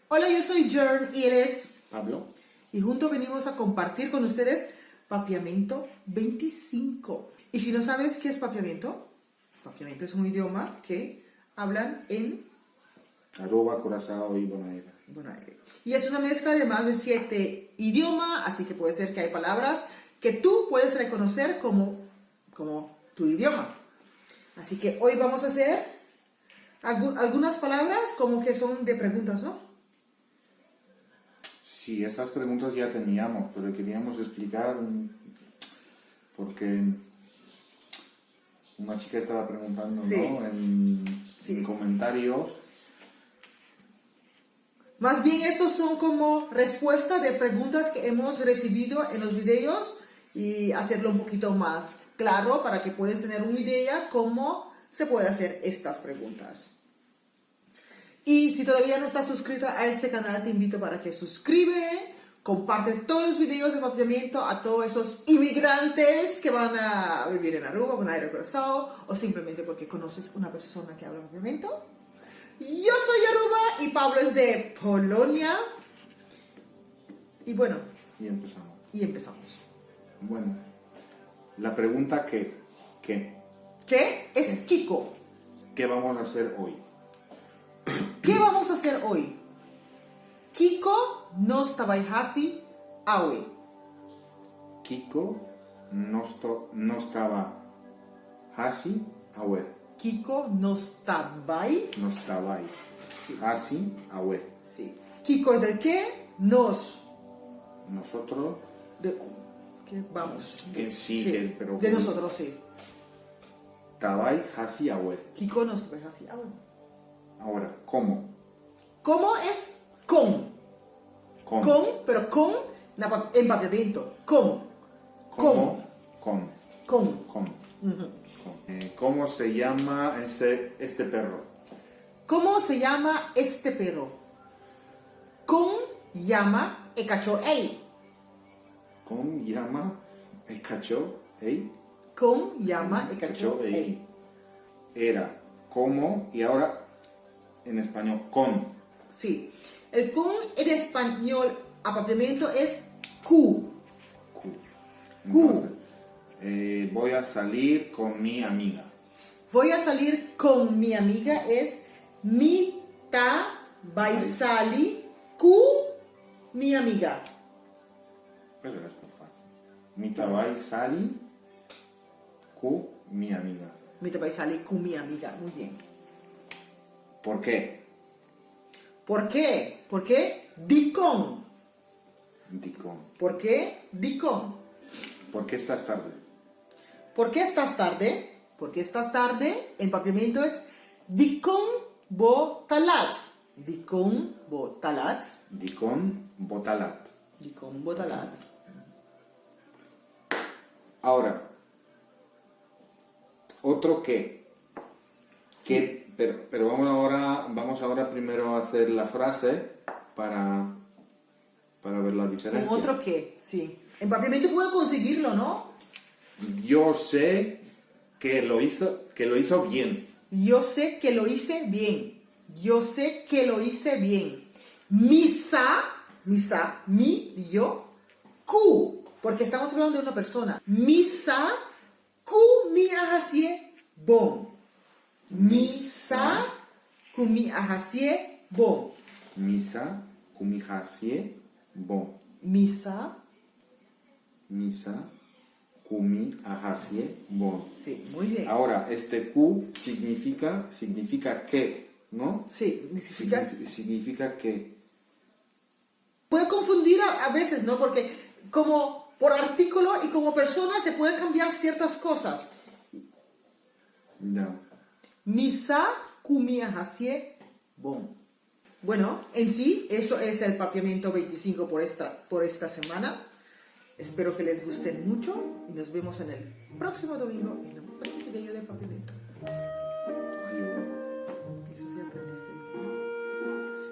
Hola, yo soy Jern y él es Pablo. y juntos venimos a compartir con ustedes Papiamento 25. Y si no sabes qué es papiamento, papiamento es un idioma que hablan en Aruba, Curazao y Bonaire. Bonaire. Y es una mezcla de más de 7 idiomas, así que puede ser que hay palabras que tú puedes reconocer como tu idioma. Así que hoy vamos a hacer algunas palabras como que son de preguntas, ¿no? Sí, estas preguntas ya teníamos, pero queríamos explicar porque una chica estaba preguntando, Sí. ¿no? En comentarios. Más bien estos son como respuestas de preguntas que hemos recibido en los videos y hacerlo un poquito más claro para que puedas tener una idea cómo se puede hacer estas preguntas. Y si todavía no estás suscrita a este canal, te invito para que suscribe, comparte todos los videos de papiamento a todos esos inmigrantes que van a vivir en Aruba, Bonaire, Curazao, o simplemente porque conoces una persona que habla papiamento. Yo soy Aruba y Pablo es de Polonia. Y bueno, Y empezamos. empezamos. Bueno, la pregunta ¿qué ¿Qué es Kiko? vamos a hacer hoy? ¿Qué vamos a hacer hoy? Kiko nos tabaihasi awe. Kiko no estaba Hashi Awe. Kiko nos tabai. No estaba ahí. Hashi Awe. Sí. Kiko es el que nos. Nosotros. ¿Qué? Vamos. Que sí, que, pero de nosotros, sí. Tabai Hashi Awe. Kiko nos tabaihasi awe. Ahora, ¿cómo? ¿Cómo es con? Con. Pero con en papiamento. Con. Con. Ujú. ¿Cómo se llama este perro? ¿Cómo se llama este perro? Con llama ekacho ei. Con llama Ekacho Ei. Con llama ekacho ei. Ei. Era como y ahora en español con. Sí. El con en español a papiamento es ku. Entonces, voy a salir con mi amiga. Voy a salir con mi amiga es mi ta baisali ku mi amiga. Pero esto es fácil. Mi tabai sali ku mi amiga. Mi ta baisali ku mi amiga. Muy bien. ¿Por qué? ¿Por qué? ¿Por qué? Dicon. Dicón. ¿Por qué? Dicon. ¿Por qué estás tarde? ¿Por qué estás tarde? ¿Por qué estás tarde? En papiamento es dicon bo talat. Dicon bo talat. Dicón botalat. Dicon bo talat. Ahora, otro qué. Sí. ¿Qué? Pero vamos ahora primero a hacer la frase para ver la diferencia. ¿Un otro qué? Sí. En papiamento puedo conseguirlo, ¿no? Yo sé que lo hizo bien. Yo sé que lo hice bien. Yo sé que lo hice bien. Misa, mi y yo, ku, porque estamos hablando de una persona. Misa, ku mi ahasie bon. Misa, ku mi ahasie bon. Misa, kumihasie, bon. Misa, Kumi, ahasie, bon. sí, muy bien. Ahora, este Q significa que, ¿no? Sí, significa. Significa que. Puede confundir a veces, ¿no? Porque como por artículo y como persona se pueden cambiar ciertas cosas. No. Misa kumia hasie bon. Bueno, en sí, eso es el papiamento 25 por esta semana. Espero que les guste mucho y nos vemos en el próximo domingo en un próximo video de papiamento. Eso sí aprendiste.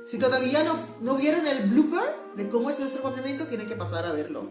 Si todavía no vieron el blooper de cómo es nuestro papiamento, tienen que pasar a verlo.